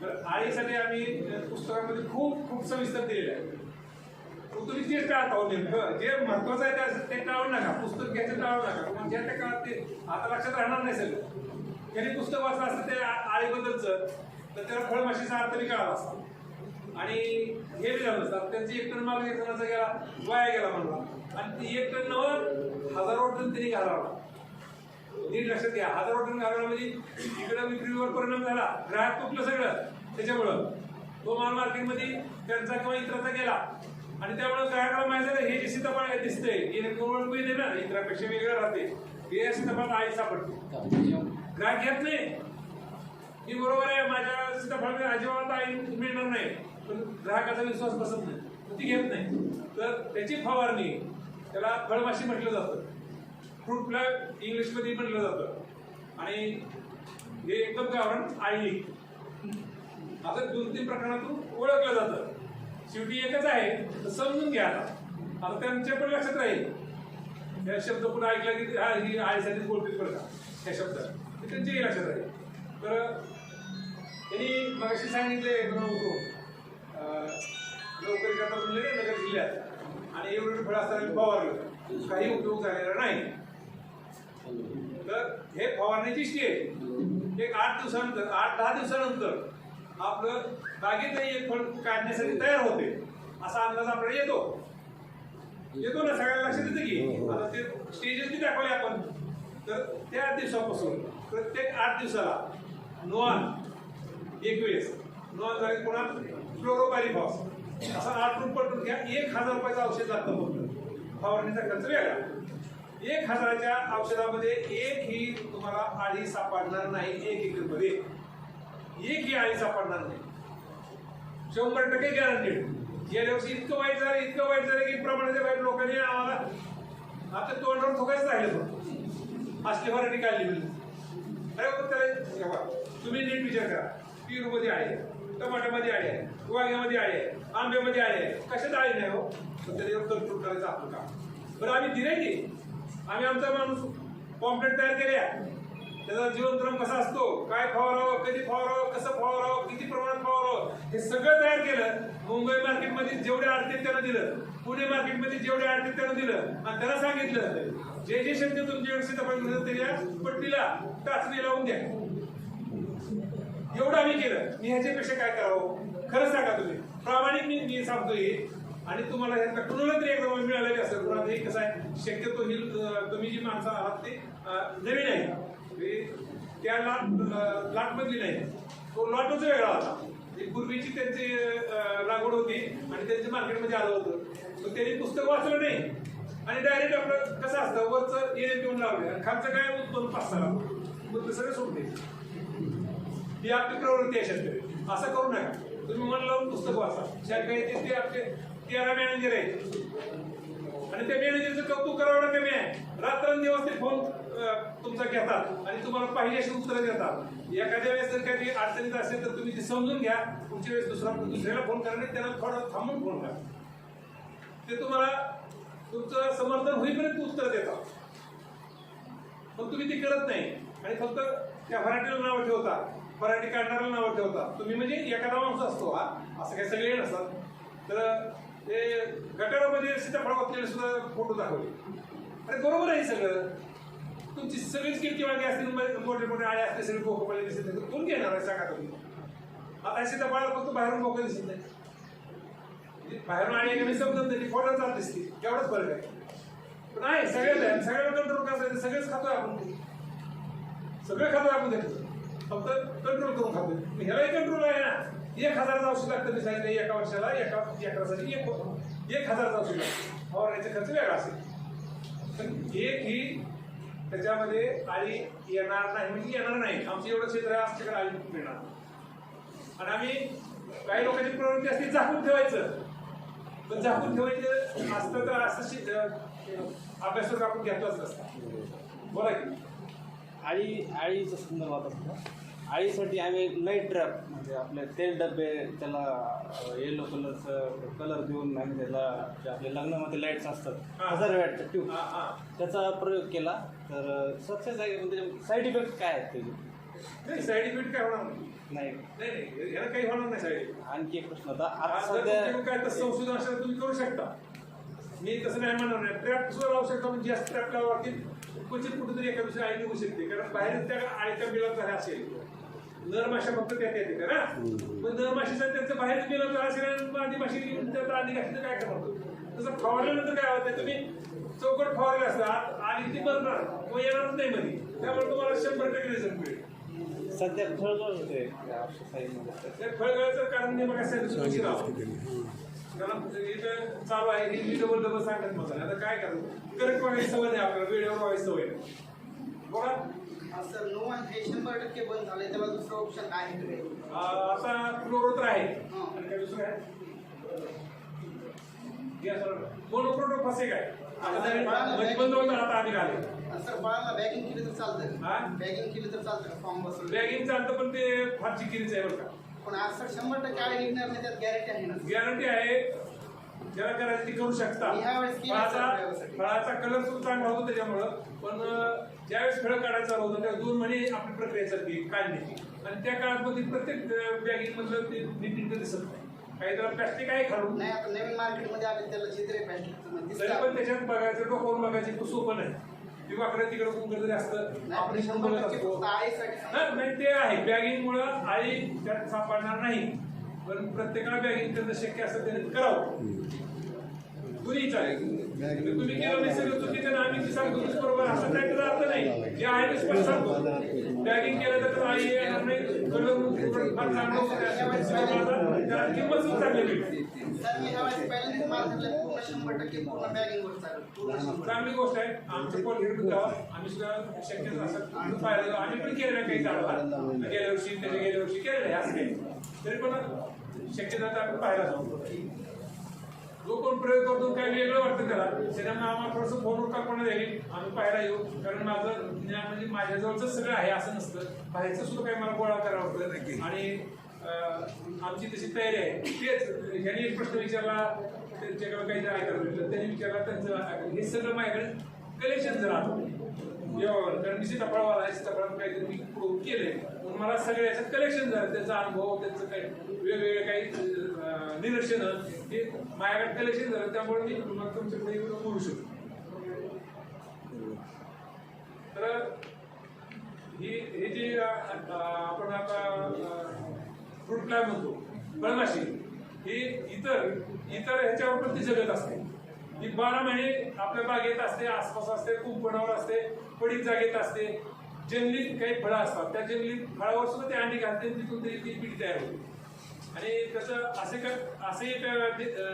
तर आळीसाठी आम्ही पुस्तकामध्ये खूप खूप सविस्तर दिलेलं आहे. तुम्ही तेच टाळता हो नेमकं जे महत्वाचं आहे ते टाळू नका. पुस्तक घ्यायचं टाळू नका ज्या त्या काळात ते आता लक्षात राहणार नाही सगळं. त्यांनी पुस्तक वाचलं असतं ते आळीबद्दलचं तर त्याला फळमाशीचा अर्थ बी कळाला असता आणि हे बी झालं असतं. त्यांची एक टन माल एक जणांचा गेला वाया गेला म्हणला आणि ती एक टन नवर हजारो टन त्यांनी घालवला. नीट लक्षात घ्या हजारो टन घालवला म्हणजे इकडं विक्रीवर परिणाम झाला ग्राहक तुटलं सगळं त्याच्यामुळं तो माल मार्केटमध्ये त्यांचा किंवा इतराचा गेला आणि त्यामुळे ग्राहकाला माहिती झालं हे जे सीताफळ दिसतंय हे ओळख येते ना इतरापेक्षा वेगळं राहते हे सीताफळ आळी सापडते. ग्राहक घेत नाही ही बरोबर आहे माझ्या सीताफळ अजिबात आळी मिळणार नाही पण ग्राहकाचा विश्वास बसत नाही ती घेत नाही. तर त्याची फवारणी त्याला फळमाशी म्हटलं जातं. फ्रूट फ्लाय इंग्लिशमध्ये म्हटलं जातं आणि हे एकदम गावरान आळी असं 2-3 प्रकरणातून ओळखलं जातं. शेवटी एकच आहे तर समजून घ्या. आता त्यांच्या पण लक्षात राहील या शब्द पुन्हा ऐकला की हा ही आळीसाठी बोलतील बरं का ह्या शब्दात त्यांच्याही लक्षात राहील. तर त्यांनी मगाशी सांगितले नोकरी करता म्हणले नगर जिल्ह्यात आणि एवढं फळ असताना फवारलं काही उपयोग झालेला नाही. तर हे फवारण्याची स्टेज एक 8 दिवसानंतर 8-10 दिवसानंतर आपलं बागेत एक फळ काढण्यासाठी तयार होते असा अंदाज आपल्याला येतो ना सगळ्यांना लक्षात येतं की आता ते स्टेजेस बी दाखवले आपण. तर त्या दिवसापासून प्रत्येक 8 दिवसाला नॉन एक वेळेस नॉन झाले पुन्हा फ्लोरोपायरिफॉस असा 8 रुपये घ्या. 1000 रुपयाचं औषध लागतं फक्त फवारणीचा खर्च वेगळा. 1000च्या औषधामध्ये एकही तुम्हाला आळी सापडणार नाही. 1 एकरमध्ये एकही आळी सापडणार नाही 100% गॅरंटेड. गेल्या वर्षी इतकं वाईट झालं की प्रमाणाच्या बाहेर लोकांनी आम्हाला आता तोंडावर थोकायचं राहिलं असली व्हरायटी काढली म्हणजे. अरे त्याला तुम्ही नीट विचार करा. पेरूमध्ये आहे टमाट्यामध्ये आळी आहे वांग्यामध्ये आळी आहे आंब्यामध्ये आळी आहे कशात आळी नाही हो तर त्याच्यावर कंट्रोल करायचं आपलं काम. बरं आम्ही दिले की आम्ही आमचा माणूस पॉम्पलेट तयार केल्या त्याचा जीवनक्रम कसा असतो काय फवारावं कधी फवारावं कसं फवारावं किती प्रमाणात फवारावं हे सगळं तयार केलं. मुंबई मार्केटमध्ये जेवढे आडतील त्यांना दिलं पुणे मार्केटमध्ये जेवढे आडतील त्यांना दिलं आणि त्यांना सांगितलं जे जे शब्द तुमच्याकडे सीताफळ मिळत त्याच्या पट्टीला टाचणी लावून द्या. एवढं आम्ही केलं. मी ह्याच्यापेक्षा काय करावं खरं सांगा तुम्ही प्रामाणिक मी सांगतोय आणि तुम्हाला ह्याचा कुणाला तरी एकदम मिळालेली असेल. कुणाला हे कसं आहे शक्यतो ही तुम्ही जी माणसं आहात ते नवीन आहे त्या लाटमधली नाही तो लॉटच वेगळा होता. पूर्वीची त्यांची लागवड होती आणि त्यांच्या मार्केटमध्ये आलं होतं तर त्यांनी पुस्तक वाचलं नाही आणि डायरेक्ट आपलं कसं असतं वरचं येणे देऊन लावले आणि खालचं काय उत्पन्न 5-6 मग ते सगळं सोडले. ही आपली प्रवृत्ती आहे शेतकरी. असं करू नका. तुम्ही मन लावून पुस्तक वाचा. शेतकऱ्याचे ते आपले 13 मॅनेजर आहेत आणि त्या मॅनेजरचं कौतुक करावं कमी आहे. रात्रंदिवस ते फोन तुमचा घेतात आणि तुम्हाला पाहिजे अशी उत्तरं देतात. एखाद्या वेळेस जर काही अडचणीत असेल तर तुम्ही ते समजून घ्या. पुढच्या वेळेस दुसऱ्याला फोन करा आणि त्याला थोडं थांबून फोन करा. ते तुम्हाला तुमचं समर्थन होईपर्यंत उत्तर देतात पण तुम्ही ते करत नाही आणि फक्त त्या व्हरायटीला नावं ठेवता व्हरायटी काढणाऱ्याला नावं ठेवता. तुम्ही म्हणजे एखादा माणूस असतो हा असं काही सगळे नसतात. तर ते गटारामध्ये सीताफळ वाचलेले सुद्धा फोटो दाखवले. अरे बरोबर आहे सगळं तुमची सगळीच किडकी वांगी असतील, मोठे मोठे आळे असते, सगळे बोकं पडले दिसत नाही, कोण घेणार आहे सांगा तुम्ही? आता सीताफळाला फक्त बाहेरून बोकं दिसत नाही, म्हणजे बाहेरून आळे कमी समजत नाही, फोडायला चालत दिसते, एवढाच फरक आहे. पण आहे सगळ्याला कंट्रोल करायचं, सगळेच खातोय आपण, सगळे खातोय आपण त्याचं, फक्त कंट्रोल करून खातोय. ह्यालाही कंट्रोल आहे ना. 1000 औषध लागतं मी सांगितलं एका वर्षाला, एका एकरासाठी 1000 औषध लागतं. फवारण्याचा खर्च वेगळा असेल, पण एकही त्याच्यामध्ये आळी येणार नाही म्हणजे येणार नाही. आमचं एवढं क्षेत्र आहे, आमच्याकडे आळी मिळणार. आणि आम्ही काही लोकांची प्रवृत्ती असते झाकून ठेवायचं, पण झाकून ठेवायचं असतं तर असं अभ्यासावर आपण घेतलाच नसतं. बोला की आळीच्या संदर्भात असतं. आळीसाठी आम्ही लाईट ट्रॅप म्हणजे आपले तेल डबे त्याला येलो कलरचं कलर देऊन आम्ही त्याला जे आपल्या लग्नामध्ये लाईट्स असतात 1000 वॅटच्या ट्यूब त्याचा प्रयोग केला तर सक्सेस आहे. म्हणजे साईड इफेक्ट काय आहेत त्याचे? नाही, साईड इफेक्ट काय होणार नाही नाही, याला काही होणार नाही साईड इफेक्ट. आणखी एक प्रश्न होता. आता जर सध्या तुमच्याकडे काय तसं संशोधन असेल तुम्ही करू शकता, मी तसं नाही म्हणणार नाही. ट्रॅप सुद्धा लावू शकता, म्हणजे जास्त ट्रॅप लावावं क्वचित कुठेतरी एका दिवशी आई निघू शकते, कारण बाहेर त्या आईच्या बिलात झाला असेल. नरमाशा फक्त त्यात येते का ना, पण नरमाशीचा त्यांचं बाहेर बिलात झाला असेल आणि आधी माशी त्यात आधी घातली तर काय करतो. तसं फवारल्यानंतर काय होतं, तुम्ही चौकट फवारले असतात आणि ती बनणार किंवा येणारच नाही मध्ये, त्यामुळे तुम्हाला 100% रिझल्ट मिळेल. सध्या फळगळ होते साईडमध्ये. फळगळाचं कारण मी मग कारण इथं चालू आहे, मी डबल सांगत मला आता काय करायचं. करंट वागायची सवय नाही आपल्याला, वेळेवर वागायची सवय नाही. बोला सर, नोवान हे 100% बंद झाले, त्याला दुसरं ऑप्शन आहे का काही? आता फ्लोरो तर आहे आणि काय दुसरं आहे मोनोक्रोटोफॉस एक आहे. आता मध्ये बंद होतं, आता आम्ही घाले. सर, बाळाला बॅगिंग केली तर चालतं हा? का? बॅगिंग केली तर चालतं का? फॉर्म बसवलं बॅगिंग चालतं, पण ते फार चिकिरीच आहे बरं का. पण आज सर 100% आळी निघणार नाही, त्यात गॅरंटी आहे ना? गॅरंटी आहे, ज्याला करायचं ती करू शकता. मी ह्यावेळेस केली सर प्रयोगासाठी. फळाचा कलर सुद्धा चांगला होतो त्याच्यामुळं, पण ज्यावेळेस फळं काढायचं चालू होतं त्या 2 महिने आपली प्रक्रिया चालते काढण्याची, आणि त्या काळात मध्ये प्रत्येक बॅगिंग मधलं ते नीट दिसत नाही. काही त्याला प्लॅस्टिक आहे खालून, नाही, आता नवीन मार्केटमध्ये आले त्याला चित्रे तरी पॅस्टिक पण त्याच्यात बघायचं, डोक्यावर बघायचं खूप सोपं नाही. ती वाकडं तिकडं कुंकड जरी असतं आपण बघत असतो. नाही, ते आहे बॅगिंग मुळे आळी त्यात सापडणार नाही, पण प्रत्येकाला बॅगिंग करणं शक्य असतं, त्याने करावं. कुणी चालेल, तुम्ही केलं नाही सगळं चुकीचं, आम्ही जी सांगतो तीच बरोबर असं काय त्याचा अर्थ नाही. जे आहे ते स्पष्ट सांगतो. बॅगिंग केलं तर आई येणार नाही, फार चांगलं होतं, त्याला किंमत सुद्धा चांगली मिळते. सर, मी ह्यावेळेस पहिल्यांदाच मार्केटला पूर्ण 100% पूर्ण बॅगिंगवर चालू, पूर्ण 100%. चांगली गोष्ट आहे. आमचं पण घेऊन द्यावं, आम्ही सुद्धा शक्य असं पाहिलं, आम्ही पण केलेलं आहे काही झाडाला, गेल्या वर्षी केलेलं आहे असं काही, तरी पण शक्यता आपण पाहायला जाऊ. जो कोण प्रयोग करतो काय वेगळं वाटतं त्याला आम्हाला थोडंसं फोनवर कल्पना द्यावी, आम्ही पाहायला येऊ. कारण माझं ज्ञान म्हणजे माझ्याजवळचं सगळं आहे असं नसतं, बाहेरचं सुद्धा काही मला गोळा करावं होतं. आणि आमची तशी तयारी आहे. तेच ह्यांनी एक प्रश्न विचारला, त्यांच्याकडे काही ऐकायला त्यांनी विचारला, त्यांचं हे सगळं माझ्याकडे कलेक्शन जर आलं जेव्हा, कारण मी सीताफळवाला आहे, सीताफळात काहीतरी मी केलंय, म्हणून मला सगळं याचं कलेक्शन झालं. त्यांचा अनुभव, त्यांचं काही वेगवेगळे काही निदर्शन हे माझ्याकडे कलेक्शन झालं, त्यामुळे मी तुमच्याकडे बोलू शकतो. तर हे जे आपण आता फ्रूट फ्लाय म्हणतो, फळमाशी, ही इतर ह्याच्यावर पण ती जगत असते. ही 12 महिने आपल्या बागेत असते, आसपास असते, कुंपणावर असते, पडीक जागेत असते. जंगली काही फळं असतात, त्या जंगली फळावर सुद्धा ते अंडी घालते, तिथून ती पीठ तयार होते. आणि त्याचं असे एक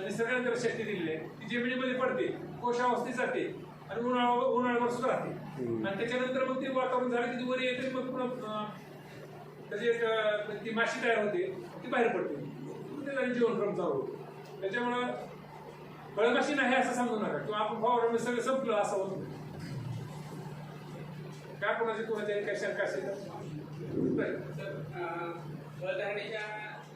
निसर्गाने त्याला शक्ती दिलेली आहे की जमिनीमध्ये पडते, कोशावस्थेत जाते आणि उन्हाळ्यावर सुद्धा राहते. आणि त्याच्यानंतर मग ते वातावरण झालं की ती वर येते, मग पुन्हा त्याची ती माशी तयार होते, ती बाहेर पडते, त्याचा जीवनक्रम चालू होतो. त्याच्यामुळं फळमाशी नाही असं सांगू नका, किंवा आपण फवारणी सगळं संपलं असं होत नाही. काय कोणाच्या काही शंका असेल फळधारणेच्या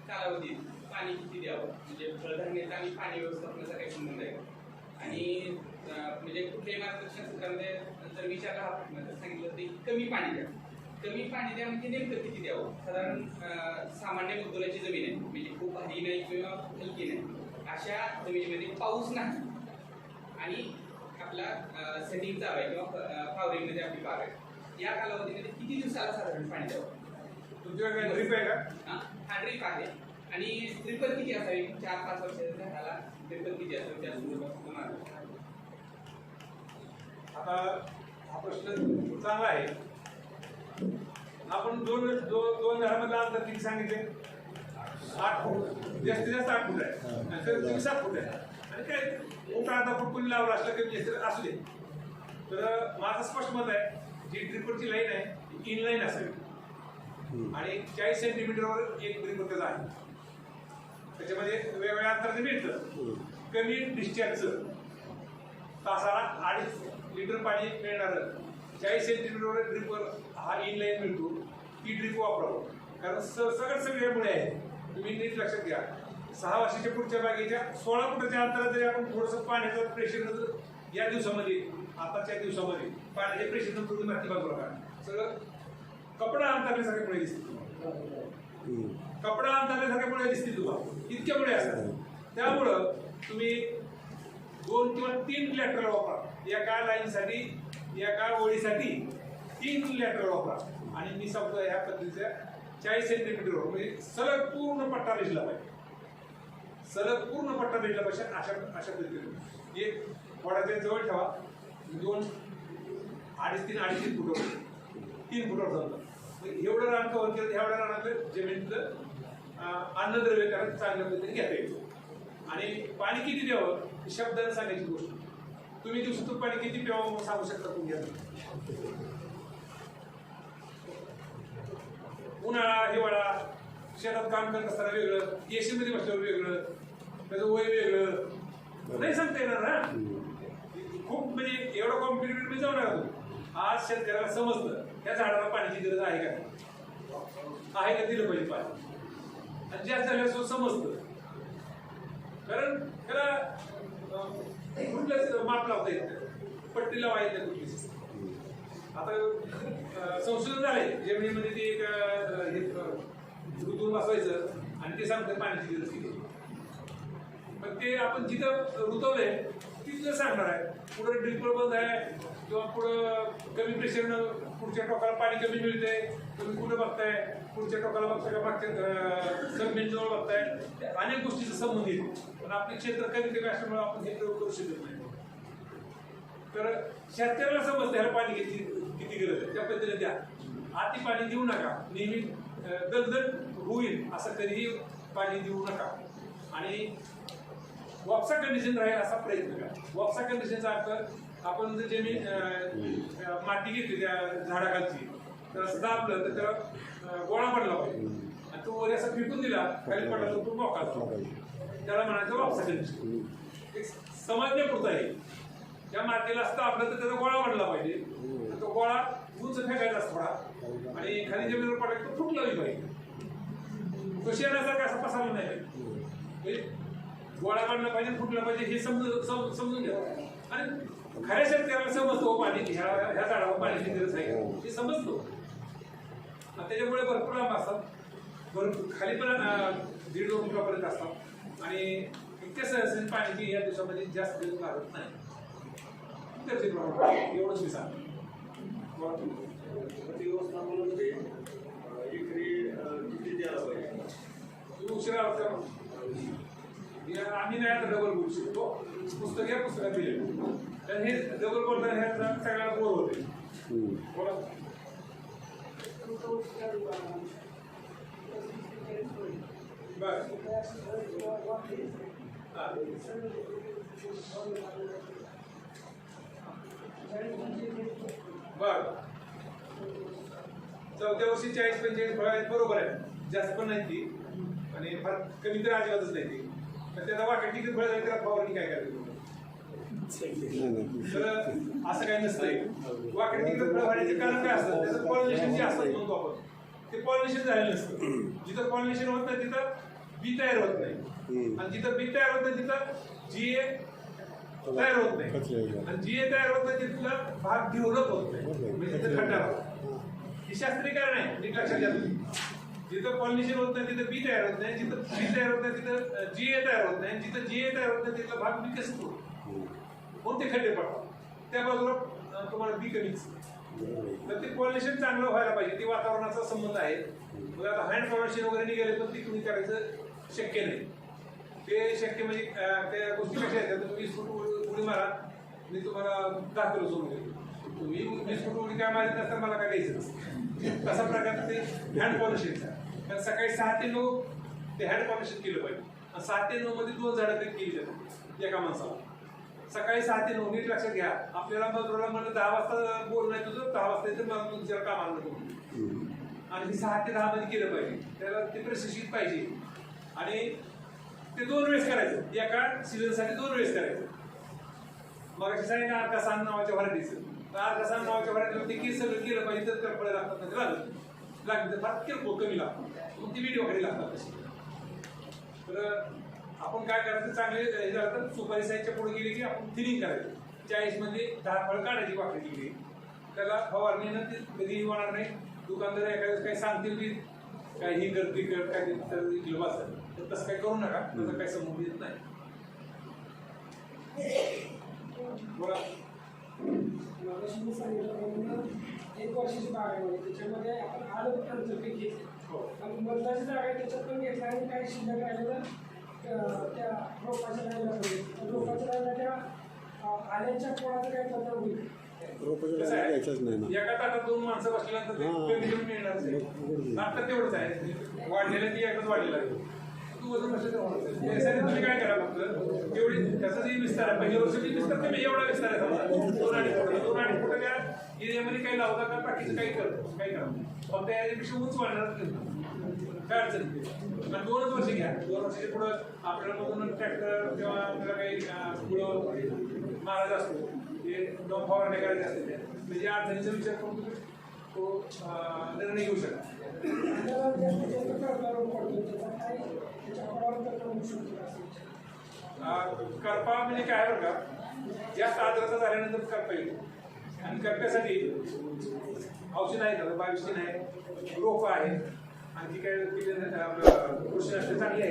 कालावधीत पाणी किती द्यावं, म्हणजे फळधारणेचा आणि पाणी व्यवस्थापनाचा काही संबंध आहे. आणि म्हणजे कुठल्याही मार्गदर्शन सूत्रामध्ये जर विचारला हा प्रश्न तर सांगितलं की कमी पाणी द्या. कमी पाणी द्या म्हणजे नेमकं किती द्यावं? साधारण सामान्य मुद्दलाची जमीन आहे, म्हणजे खूप भारी नाही किंवा हलकी नाही, अशा जमिनीमध्ये पाऊस नाही आणि आपला सेटिंग चालू आहे किंवा फ्लॉवरिंग मध्ये आपली बाग आहे, या कालावधीमध्ये किती दिवसाला साधारण पाणी द्यावं? तुमच्याकडे काय ड्रीप आहे का? हा ड्रीप आहे. आणि ड्रिपर किती असावी? 4-5 वर्षाच्या झाडाला ड्रिपर किती असावी त्या संदर्भात तुम्हाला? आता हा प्रश्न चांगला आहे. आपण दोन झाडामधलं अंतर किती सांगितले? 8 फूट, जास्तीत जास्त 8 फूट आहे आणि तुम्ही 7 फूट आहे. आणि काय मोठा अर्धा फूट कोणी लावला असलं कमी जास्त असू दे. तर माझं स्पष्ट मत आहे, जी ड्रिपरची लाईन आहे ती इन लाईन असावी आणि 40 सेंटीमीटरवर एक ड्रिपर त्याचा आहे. त्याच्यामध्ये वेगवेगळ्या अंतराचं मिळतं. कमी डिस्चार्जचं तासाला 2.5 लिटर पाणी मिळणारं 40 सेंटीमीटरवर ड्रिपर हा इन लाईन मिळतो. ती ड्रिप वापरावं, कारण सगळ्यामुळे आहे. तुम्ही नीट लक्षात घ्या, 6 वर्षाच्या पुढच्या बागेच्या 16 फुटाच्या अंतरात जरी आपण थोडंसं पाण्याचं प्रेशर या दिवसामध्ये, आताच्या दिवसामध्ये पाण्याच्या प्रेशरनं तुम्ही माती बाजूला काढा, सगळं कपडा अंतरल्यासारखे मुळे दिसतील. कपडा अंतरल्यासारखे मुळे दिसतील तुम्हाला, इतक्या मुळे असतात. त्यामुळं तुम्ही 2 किंवा 3 लॅटरल वापरा. एका लाईनसाठी, एका ओळीसाठी 3 लॅटरल वापरा. आणि मी सांगतो ह्या पद्धतीच्या 40 सेंटीमीटरवर म्हणजे सलग पूर्ण पट्टा भिजला पाहिजे. सलग पूर्ण पट्टा भिजला पाहिजे. अशा पद्धतीने एक वडाच्या जवळ ठेवा, 2-2.5-3 फुटावर, 3 फुटावर जमलं. एवढं रान कव्हर केलं, एवढ्या रानातलं जमिनीतलं अन्नद्रव्य कारण चांगल्या पद्धतीने घेता येतो. आणि पाणी किती द्यावं शब्दाने सांगायची गोष्ट. तुम्ही दिवसातून पाणी किती प्यावं सांगू शकता तुम्ही? उन्हाळा, हिवाळा, शेतात काम करत असताना वेगळं, एसी मध्ये बसल्यावर वेगळं, त्याचं वय वेगळं, नाही सांगता येणार ना. खूप म्हणजे एवढं कॉम्पिटेटिव्ह मी जाऊ नका. आज शेतकऱ्याला समजतं त्या झाडाला पाण्याची गरज आहे का दिलं पाहिजे पाणी. आणि जास्त झाल्यास समजतं, कारण त्याला कुठलंच माप लावता येत नाही, पट्टी लावा येत नाही कुठलीच. आता संशोधन झालंय जमिनीमध्ये ते एक ऋतून बसवायचं आणि ते सांगतं पाण्याची गरज किती. पण ते आपण जिथं रुतवलंय तिथलं सांगणार आहे. पुढं ड्रिपर बंद आहे किंवा पुढं कमी प्रेशरनं पुढच्या टोकाला पाणी कमी मिळतंय, तुम्ही कुठं बघताय, पुढच्या टोकाला बघताय का मागच्या जमिनीजवळ बघताय, अनेक गोष्टीचा संबंध येतो. पण आपले क्षेत्र कमी कमी असल्यामुळे आपण हे प्रयोग करू शकत नाही. तर शेतकऱ्याला समजतं ह्याला पाणी किती गरज आहे, त्या पद्धतीने द्या. आती पाणी देऊ नका. नेहमी दलदल होईल असं कधीही पाणी देऊ नका. आणि वापसा कंडिशन राहील असा प्रयत्न करा. वापसा कंडिशनचा अर्थ आपण जर जमीन माती घेतली त्या झाडाखालची, तर असं दाबलं तर त्याला गोळा पडला पाहिजे आणि तो वर असा फेकून दिला खाली पडला तर तो मोकळा असतो. त्याला म्हणायचं वापसा कंडिशन. एक समजण्यापुरतं आहे. त्या मातीला असतं आपलं तर त्याचा गोळा पडला पाहिजे. तो गोळा उंच फेकायचा असतो थोडा आणि खाली जमिनीवर पडला तो फुटलाही पाहिजे. तो शेणासारखा असा पसरला नाही पाहिजे. गोळा काढला पाहिजे, फुटला पाहिजे हे समजून घ्या. आणि खऱ्या शेतकऱ्याला समजतो पाणी ह्या झाडावर पाण्याची गरज आहे हे समजतो. त्याच्यामुळे भरपूर लांब असतात, भरपूर खाली पण 1.5-2 फुटापर्यंत असतात आणि इतक्या सहज पाण्याची या दिवसामध्ये जास्त दिवस लागत नाही. एवढंच मी सांगतो. उशिरा आम्ही नाही आता डबल बोलू शकतो. पुस्तक या पुस्तकात दिले तर हे डबल बोलताना ह्या सगळ्याला बोर होते. बोला. बर चौथ्या वर्षी 40-45 फळं आहेत, बरोबर आहे. जास्त पण नाही ती आणि फार कमी तर अजिबातच नाही ती. तर त्याला वाटत की फळ त्याला फवारणी काय करायची तर असं काही नसतंय. वाकडी तिकडे फळ वाढायचे कारण काय असतं, त्याचं पॉलिनेशन जे असतं म्हणतो आपण, ते पॉलिनेशन झालेलं नसतं. जिथं पॉलिनेशन होत नाही तिथं बी तयार होत नाही आणि जिथं बी तयार होत नाही तिथं जीए तयार होत नाही आणि जीए तयार होत नाही तिथला भाग डेव्हलप होत नाही, म्हणजे तिथं खड्डा होतो. ही शास्त्रीय कारण आहे, नीट लक्षात घ्या. जिथं पॉलिनेशन होत नाही तिथं बी तयार होत नाही, जिथं बी तयार होत नाही तिथं जीए तयार होत नाही, जिथं जीए तयार होत नाही तिथला भाग विकसित होतो, कोणते खड्डे पडतात. त्या बाजूला तुम्हाला बी कमीच. तर ते पॉलिनेशन चांगलं व्हायला पाहिजे, ते वातावरणाचा संबंध आहे. मग आता हँड पॉलिनेशन वगैरे निघाले पण ती तुम्ही करायचं शक्य नाही. ते शक्य म्हणजे त्या गोष्टी कशा आहेत, तुम्ही 20 फूट उडी मारा, मी तुम्हाला 10 किलो सोडून देतो. तुम्ही 20 फूट उडी काय मारत नसता मला काय द्यायचं. तसा प्रकारचं ते हँड पॉलिनेशनचा. कारण सकाळी 6 ते 9 ते हँड पॉलिनेशन केलं पाहिजे. आणि 7 ते 9 मध्ये 2 झाडं तरी केली जातात एका माणसाला. सकाळी 6 ते 9 नीट लक्षात घ्या. आपल्याला मजुराला म्हणलं 10 वाजता बोल नाही तुझं, 10 वाजता येतं मला तुमच्या कामाला नको. आणि ते 6 ते 10 मध्ये केलं पाहिजे. त्याला ते प्रशिक्षित पाहिजे. आणि ते 2 वेळेस करायचं, एका सीझनसाठी 2 वेळेस करायचं. मग अशी सांगितलं अर्कासान नावाच्या व्हरायटीचं. अर्कासान नावाच्या व्हरायटीला ते केस सगळं केलं पाहिजे, तर कपडे लागतात नाही लागत तर फार किरकोळ कमी लागतात. मग ती व्हिडिओ वगैरे लागतात तशी. तर आपण काय करायचं, चांगले हे झालं तर सुपारी साईजच्या पुढे गेली की आपण थिनिंग करायचं. 40 मध्ये 10 फळं काढायची वाकडी गेली. त्याला फवारणीनं ते कधीही होणार नाही. दुकानदार एखाद्या काही सांगतील की काय ही कर ती कर काय किलो वाचतात, तर तसं काही करू नका. त्याचा काही संबंध येत नाही. बोला. 1 वर्षाची बाग आहे, त्याच्यामध्ये आपण आलं खर्च पीक घेतले आणि मधलाची जागा आहे त्याच्यात पण घेतला आणि काही शिल्लक राहिलं तर त्या रोपाच्या राहिला रोपाच्या राहिला त्या आल्याच्या पोळाचं काय पत्र होईल. एका ताटात 2 माणसं बसल्यानंतर ते मिळणार नाही. आता तेवढंच आहे, वाढलेलं ती एकच वाढलेलं आहे. तू वजन बसलं तुम्ही काय करा, फक्त तेवढी त्याचा जे विस्तार आहे पहिल्या वर्षाची विस्तार तुम्ही एवढा विस्तार आहे समजा 2-2.5 फुट त्या एरियामध्ये काही लावता का बाकीचं काही करतो काही करा. फक्त याच्यापेक्षा उंच वाढणार काय अडचण नाही. आणि 2च वर्ष घ्या. 2 वर्षाच्या पुढं आपल्याला मधून ट्रॅक्टर किंवा आपल्याला काही पुढं महाराज असतो ते 2 फवारण्या करायच्या असते, म्हणजे अडचणीचा विचार करून तुम्ही तो निर्णय घेऊ शकता. करपा म्हणजे काय बरं का, जास्त आर्द्रता झाल्यानंतर करपा येईल. आणि करप्यासाठी औषध आहेत, 22 आहे, रोप आहे, आणखी काय कृषी नष्ट चांगली आहे,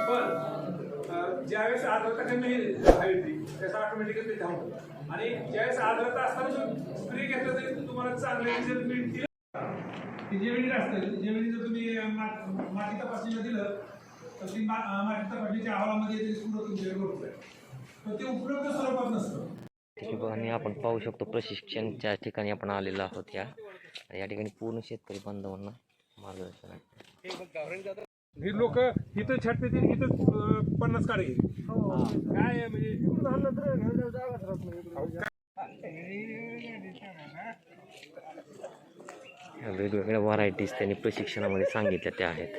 पण ज्यावेळेस आर्द्रता कमी हवी त्याचा ऑटोमॅटिकली ते धावतं. आणि ज्यावेळेस आर्द्रता असताना स्प्रे घेतलं तरी तुम्हाला चांगले रिझल्ट मिळतील. जेमिनी असतं, जेमिनी जर तुम्ही माती तपासणीला दिलं तर ती माती तपासणीच्या अहवालामध्ये तुमच्याकडे बरोबर आहे, पण ते उपलब्ध स्वरूपात नसतं. ठिकाणी आपण पाहू शकतो प्रशिक्षणच्या ठिकाणी आपण आलेलो आहोत. या ठिकाणी पूर्ण शेतकरी बांधवांना मार्गदर्शन आहे. ही लोक इथं छाटते इथं 50 काढे घेईल काय म्हणजे वेगवेगळ्या व्हरायटीज त्यांनी प्रशिक्षणामध्ये सांगितल्या त्या आहेत.